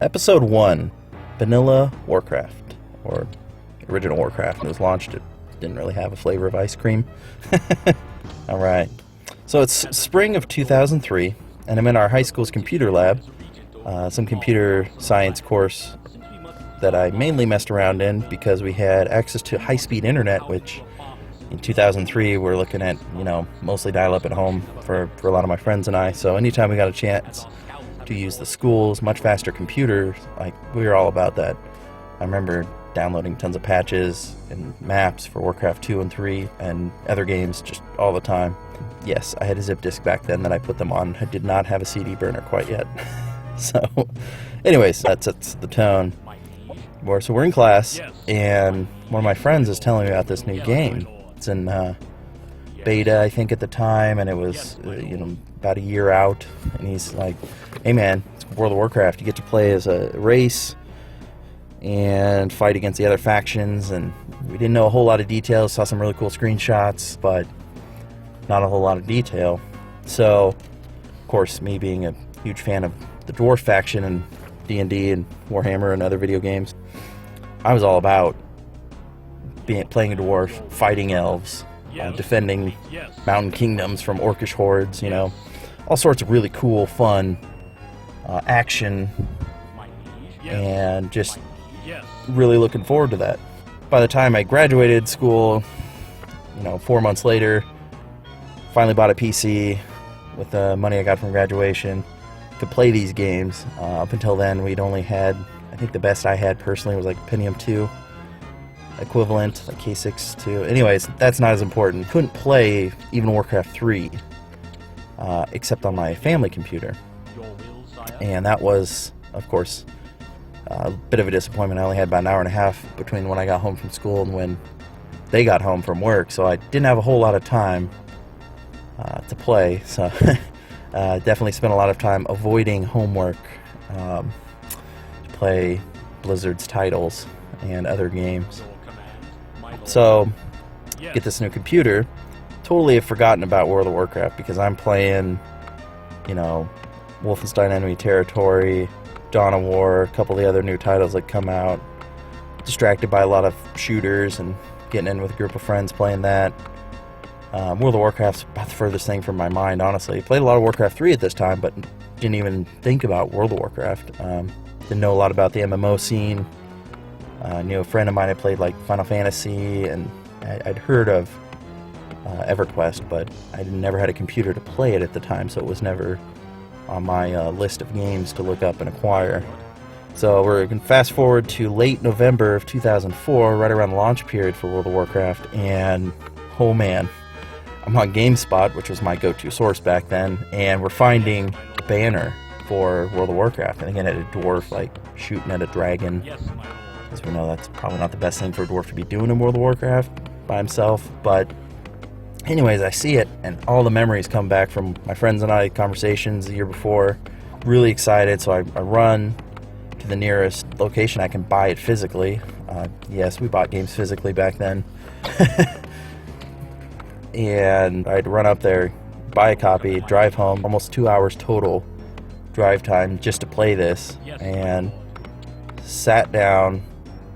Episode 1, Vanilla Warcraft, or original Warcraft. When it was launched, it didn't really have a flavor of ice cream. Alright, so it's spring of 2003, and I'm in our high school's computer lab, some computer science course that I mainly messed around in because we had access to high-speed internet, which in 2003 we're looking at, mostly dial-up at home for a lot of my friends and I, so anytime we got a chance to use the school's much faster computers, we were all about that. I remember downloading tons of patches and maps for Warcraft 2 and 3 and other games just all the time. Yes, I had a zip disk back then that I put them on. I did not have a CD burner quite yet. So, anyways, that sets the tone. So we're in class, and one of my friends is telling me about this new game. It's in beta, I think, at the time, and it was, about a year out, and he's like, hey man, it's World of Warcraft. You get to play as a race and fight against the other factions, and we didn't know a whole lot of details. Saw some really cool screenshots, but not a whole lot of detail. So, of course, me being a huge fan of the Dwarf faction and D&D and Warhammer and other video games, I was all about playing a dwarf, fighting elves, defending mountain kingdoms from orcish hordes, all sorts of really cool, fun action, and just really looking forward to that. By the time I graduated school, 4 months later, finally bought a PC with the money I got from graduation, could play these games. Up until then, we'd only had, I think the best I had personally was like Pentium 2 equivalent, like K6 2. Anyways, that's not as important. Couldn't play even Warcraft 3, except on my family computer. And that was, of course, a bit of a disappointment. I only had about an hour and a half between when I got home from school and when they got home from work, so I didn't have a whole lot of time to play. So definitely spent a lot of time avoiding homework to play Blizzard's titles and other games. So, get this new computer, totally have forgotten about World of Warcraft because I'm playing, Wolfenstein Enemy Territory, Dawn of War, a couple of the other new titles that come out, distracted by a lot of shooters and getting in with a group of friends playing that. World of Warcraft's about the furthest thing from my mind, honestly. Played a lot of Warcraft 3 at this time, but didn't even think about World of Warcraft. Didn't know a lot about the MMO scene. Knew a friend of mine had played like Final Fantasy, and I'd heard of EverQuest, but I never had a computer to play it at the time, so it was never on my list of games to look up and acquire. So we're going to fast forward to late November of 2004, right around the launch period for World of Warcraft, and oh man, I'm on GameSpot, which was my go-to source back then, and we're finding a banner for World of Warcraft. I think it had a dwarf like shooting at a dragon. As we know, that's probably not the best thing for a dwarf to be doing in World of Warcraft by himself, but anyways, I see it, and all the memories come back from my friends and I, conversations the year before. Really excited, so I run to the nearest location I can buy it physically. Yes, we bought games physically back then. And I'd run up there, buy a copy, drive home, almost 2 hours total drive time just to play this, and sat down,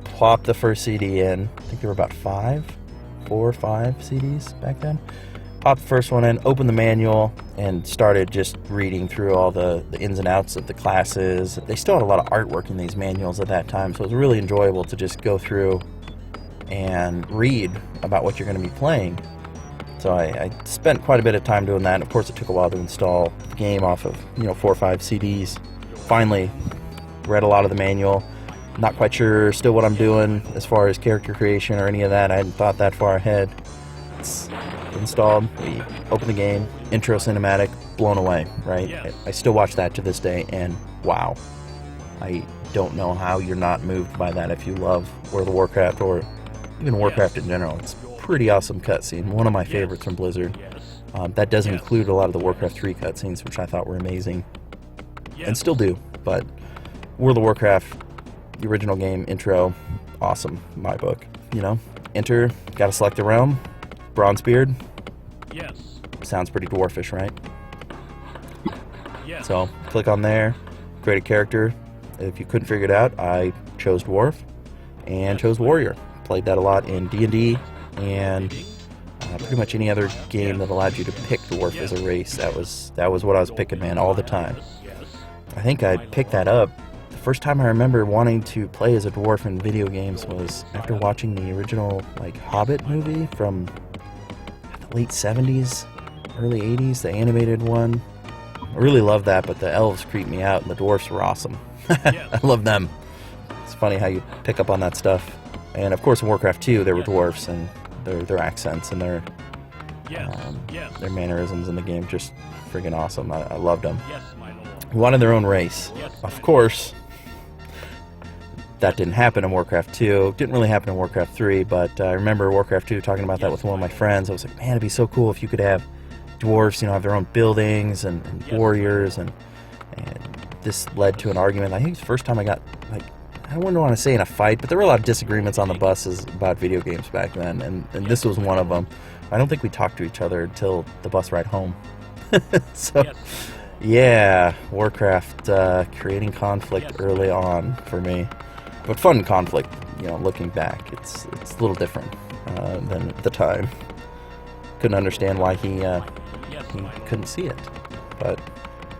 plopped the first CD in. I think there were about 4 or 5 CDs back then. Popped the first one in, opened the manual, and started just reading through all the ins and outs of the classes. They still had a lot of artwork in these manuals at that time, so it was really enjoyable to just go through and read about what you're going to be playing. So I spent quite a bit of time doing that, and of course it took a while to install the game off of 4 or 5 CDs. Finally read a lot of the manual. Not quite sure still what I'm doing as far as character creation or any of that. I hadn't thought that far ahead. It's installed, we open the game, intro cinematic, blown away, right? Yes. I still watch that to this day, and wow. I don't know how you're not moved by that if you love World of Warcraft or even Warcraft in general. It's a pretty awesome cutscene, one of my favorites from Blizzard. That does include a lot of the Warcraft 3 cutscenes, which I thought were amazing, and still do, but World of Warcraft, the original game, intro, awesome, in my book. Enter, gotta select the realm, Bronzebeard. Yes. Sounds pretty dwarfish, right? Yes. So, click on there, create a character. if you couldn't figure it out, I chose Dwarf and chose Warrior. Played that a lot in D&D and pretty much any other game that allowed you to pick Dwarf as a race. That was what I was picking, man, all the time. I think I picked that up. The first time I remember wanting to play as a dwarf in video games was after watching the original like Hobbit movie from the late 70s, early 80s, the animated one. I really loved that, but the elves creeped me out and the dwarfs were awesome. I love them. It's funny how you pick up on that stuff. And of course in Warcraft 2 there were dwarfs, and their accents and their mannerisms in the game just friggin' awesome. I loved them. Who wanted their own race. Of course, that didn't happen in Warcraft 2. Didn't really happen in Warcraft 3, but I remember Warcraft 2 talking about that with one of my friends. I was like, man, it'd be so cool if you could have dwarves, you know, have their own buildings and warriors, and this led to an argument. I think it's the first time I got, like, I wouldn't want to say in a fight, but there were a lot of disagreements on the buses about video games back then, and this was one of them. I don't think we talked to each other until the bus ride home. So... yeah, Warcraft creating conflict early on for me, but fun conflict. You know, looking back, it's a little different than at the time. Couldn't understand why he couldn't see it, but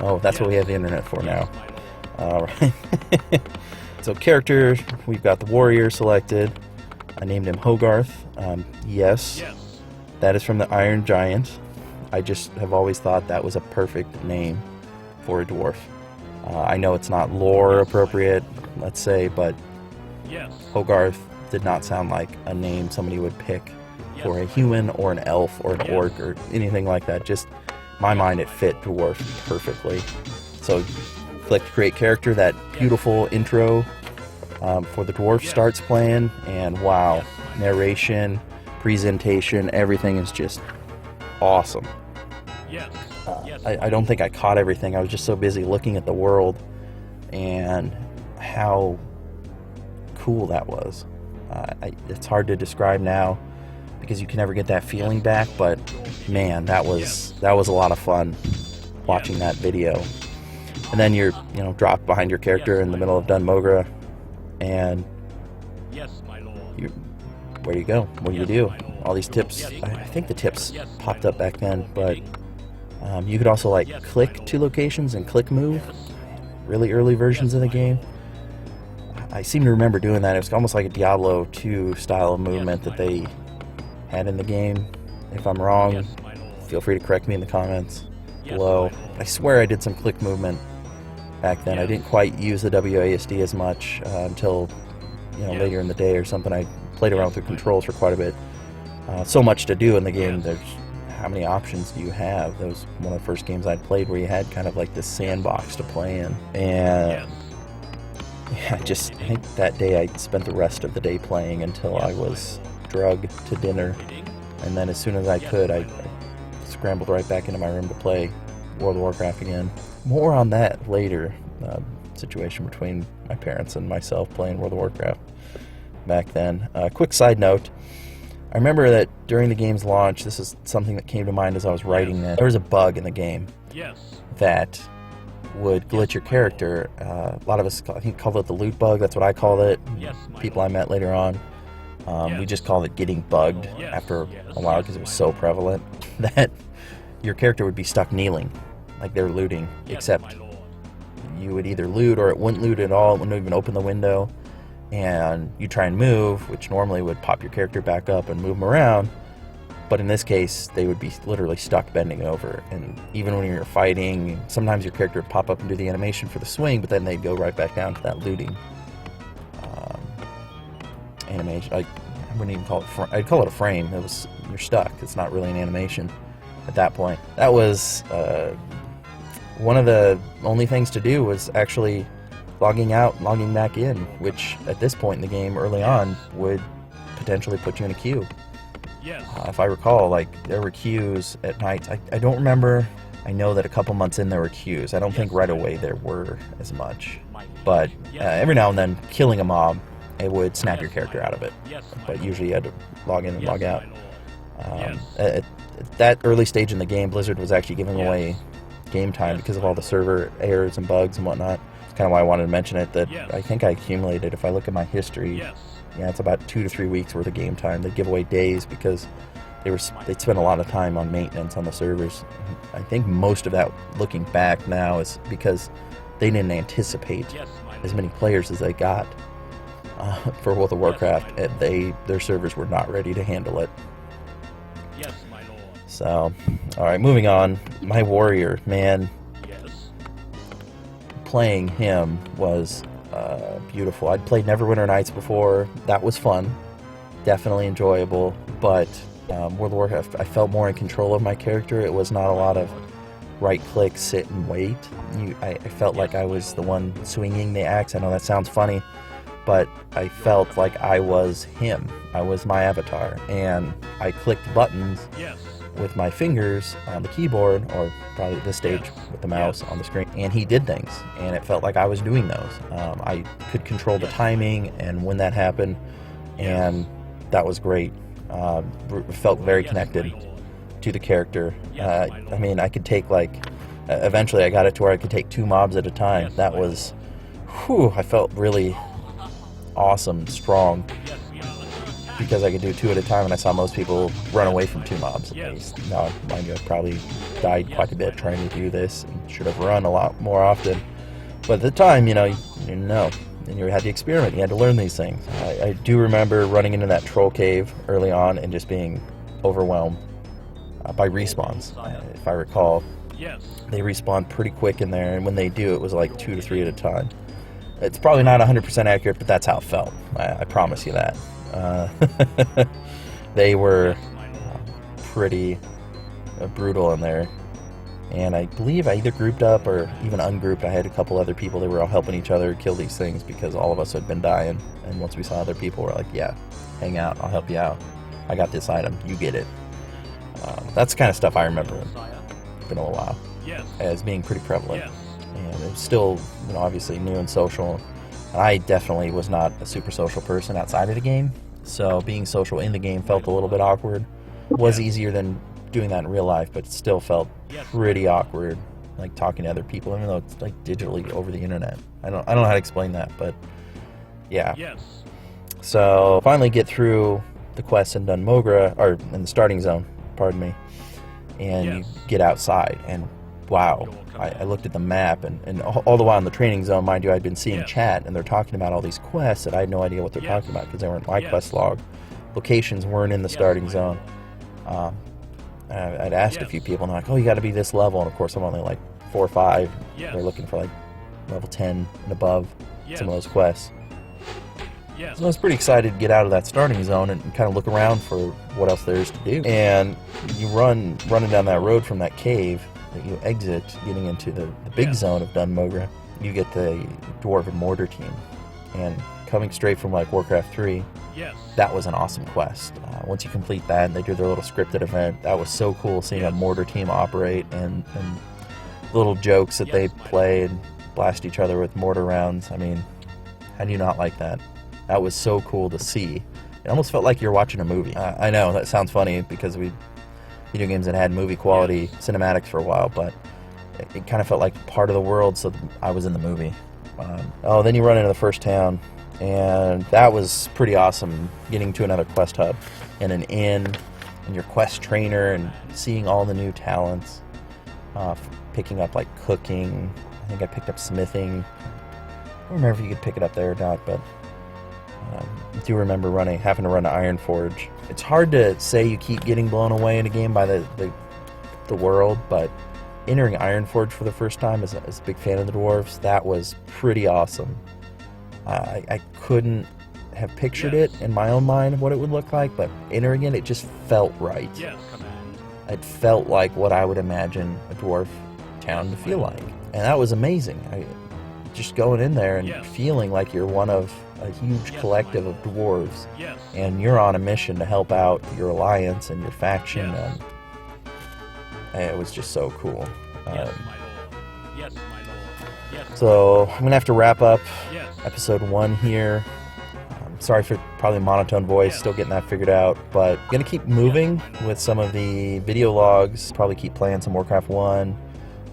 oh, that's what we have the internet for now. All right. So character, we've got the warrior selected. I named him Hogarth. Yes, that is from the Iron Giant. I just have always thought that was a perfect name for a dwarf. I know it's not lore appropriate, let's say, but Hogarth did not sound like a name somebody would pick for a human or an elf or an orc or anything like that. Just, my mind, it fit dwarf perfectly. So click create character, that beautiful intro for the dwarf starts playing, and wow, narration, presentation, everything is just awesome. I don't think I caught everything. I was just so busy looking at the world and how cool that was. It's hard to describe now because you can never get that feeling back, but man, that was a lot of fun watching that video. And then you're, you know, dropped behind your character in the middle of Dun Mogra, and where do you go? What do you do? All these tips. I think the tips popped up back then, but you could also like click to locations and click move. Really early versions of the game. I seem to remember doing that. It was almost like a Diablo 2 style of movement that they had in the game. If I'm wrong, feel free to correct me in the comments below. I swear I did some click movement back then. I didn't quite use the WASD as much until, you know, later in the day or something. I played around with the controls for quite a bit. So much to do in the game. There's how many options do you have? That was one of the first games I'd played where you had kind of like this sandbox to play in. And yeah, I think that day I spent the rest of the day playing until I was drugged to dinner. And then as soon as I could, I scrambled right back into my room to play World of Warcraft again. More on that later. Situation between my parents and myself playing World of Warcraft back then. Quick side note. I remember that during the game's launch, this is something that came to mind as I was writing this. There was a bug in the game that would glitch your character. A lot of us, I think, called it the loot bug. That's what I called it. People I met later on, we just called it getting bugged after a while because it was so prevalent that your character would be stuck kneeling, like they were looting, except you would either loot or it wouldn't loot at all. It wouldn't even open the window. And you try and move, which normally would pop your character back up and move them around, but in this case they would be literally stuck bending over. And even when you're fighting, sometimes your character would pop up and do the animation for the swing, but then they'd go right back down to that looting animation. I wouldn't even call it I'd call it a frame. You're stuck. It's not really an animation at that point. That was one of the only things to do was actually logging out, logging back in, which at this point in the game early on would potentially put you in a queue. If I recall, like, there were queues at night. I don't remember. I know that a couple months in there were queues. I don't think right away there were as much, but every now and then killing a mob, it would snap your character out of it, but usually you had to log in and log out. At that early stage in the game, Blizzard was actually giving away game time because of all the server errors and bugs and whatnot. kind of why I wanted to mention it, that I think I accumulated, if I look at my history, yeah, it's about 2 to 3 weeks worth of game time. They give away days because they'd spend a lot of time on maintenance on the servers. I think most of that, looking back now, is because they didn't anticipate as many players as they got for World of Warcraft. Their servers were not ready to handle it. So, alright, moving on. My warrior, man, playing him was beautiful. I'd played Neverwinter Nights before. That was fun. Definitely enjoyable. But World of Warcraft, I felt more in control of my character. It was not a lot of right-click, sit and wait. I felt like I was the one swinging the axe. I know that sounds funny, but I felt like I was him. I was my avatar. And I clicked buttons with my fingers on the keyboard, or probably at this stage with the mouse on the screen, and he did things, and it felt like I was doing those. I could control the timing and when that happened, and that was great. Felt very connected to the character. I mean, I could take eventually I got it to where I could take 2 mobs at a time. That was, I felt really awesome, strong, because I could do 2 at a time, and I saw most people run away from 2 mobs at least. Now, mind you, I probably died quite a bit trying to do this, and should have run a lot more often. But at the time, you didn't know, and you had to experiment. You had to learn these things. I do remember running into that troll cave early on and just being overwhelmed by respawns. If I recall, they respawn pretty quick in there, and when they do, it was like 2 to 3 at a time. It's probably not 100% accurate, but that's how it felt. I promise you that. They were pretty brutal in there, and I believe I either grouped up or even ungrouped. I had a couple other people that were all helping each other kill these things because all of us had been dying, and once we saw other people, we're like, yeah, hang out, I'll help you out. I got this item, you get it. That's the kind of stuff I remember. It's been a little while as being pretty prevalent, and it was still, obviously new and social. And I definitely was not a super social person outside of the game, so being social in the game felt a little bit awkward. It was easier than doing that in real life, but it still felt pretty awkward, like talking to other people, even though it's like digitally over the internet. I don't know how to explain that, but yeah. So finally get through the quest in Mogra, or in the starting zone, pardon me, and you get outside, and wow. I looked at the map, and all the while in the training zone, mind you, I'd been seeing chat, and they're talking about all these quests that I had no idea what they're talking about because they weren't my quest log. Locations weren't in the starting zone. I'd asked a few people, and they're like, oh, you got to be this level, and of course I'm only like 4 or 5. They're looking for like level 10 and above some of those quests. So I was pretty excited to get out of that starting zone and kind of look around for what else there is to do. And you running down that road from that cave that you exit, getting into the big zone of Mogra, you get the Dwarven Mortar team. And coming straight from like Warcraft 3, that was an awesome quest. Once you complete that, and they do their little scripted event, that was so cool seeing a mortar team operate, and little jokes that they play and blast each other with mortar rounds. I mean, how do you not like that? That was so cool to see. It almost felt like you're watching a movie. I know, that sounds funny because video games that had movie quality cinematics for a while, but it kind of felt like part of the world, so I was in the movie. Then you run into the first town, and that was pretty awesome, getting to another quest hub and an inn and your quest trainer and seeing all the new talents, picking up like cooking. I think I picked up smithing. I don't remember if you could pick it up there or not, but I do remember having to run to Ironforge. It's hard to say you keep getting blown away in a game by the world, but entering Ironforge for the first time as a big fan of the dwarves, that was pretty awesome. I couldn't have pictured it in my own mind what it would look like, but entering it just felt right. It felt like what I would imagine a dwarf town to feel like, and that was amazing. Just going in there and feeling like you're one of a huge collective of dwarves, and you're on a mission to help out your alliance and your faction, and it was just so cool. So I'm gonna have to wrap up episode 1 here. Sorry for probably monotone voice, still getting that figured out, but I'm gonna keep moving with some of the video logs, probably keep playing some Warcraft 1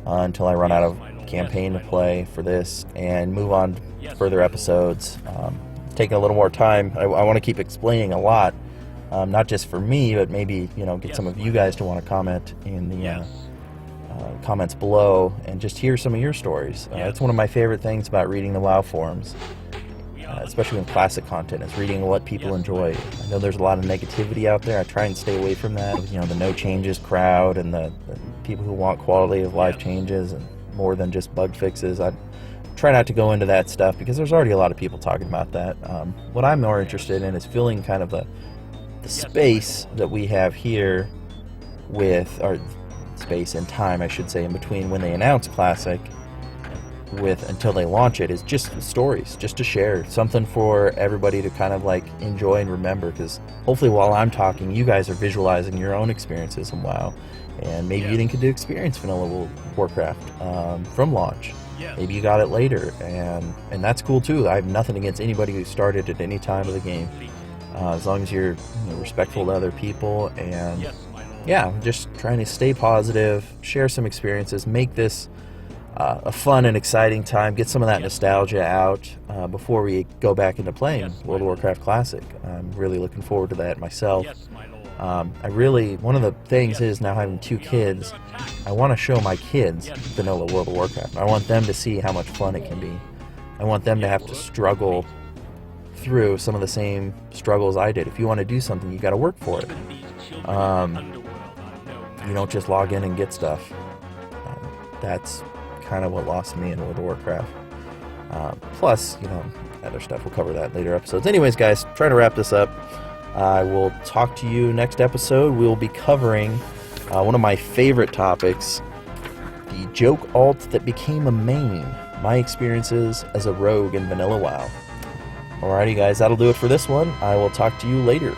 until I run out of campaign to play for this and move on to further episodes. Taking a little more time. I want to keep explaining a lot, not just for me, but maybe get some of you guys to want to comment in the comments below and just hear some of your stories. It's one of my favorite things about reading the WoW forums, especially in classic content, is reading what people enjoy. I know there's a lot of negativity out there. I try and stay away from that. The no changes crowd and the people who want quality of life changes and more than just bug fixes. I try not to go into that stuff because there's already a lot of people talking about that. What I'm more interested in is filling kind of the space that we have here with, or space and time I should say, in between when they announce Classic until they launch it, is just stories, just to share something for everybody to kind of like enjoy and remember, because hopefully while I'm talking you guys are visualizing your own experiences in WoW, and maybe you didn't get to experience vanilla Warcraft from launch. Maybe you got it later, and that's cool too. I have nothing against anybody who started at any time of the game, as long as you're respectful to other people, and yeah, just trying to stay positive, share some experiences, make this a fun and exciting time, get some of that nostalgia out before we go back into playing World of Warcraft Classic. I'm really looking forward to that myself. One of the things is, now having 2 kids, I want to show my kids vanilla World of Warcraft. I want them to see how much fun it can be. I want them to have to struggle through some of the same struggles I did. If you want to do something, you got to work for it. You don't just log in and get stuff. That's kind of what lost me in World of Warcraft. Plus, other stuff. We'll cover that in later episodes. Anyways, guys, trying to wrap this up. I will talk to you next episode. We'll be covering one of my favorite topics, the joke alt that became a main, my experiences as a rogue in vanilla WoW. Alrighty guys, that'll do it for this one. I will talk to you later.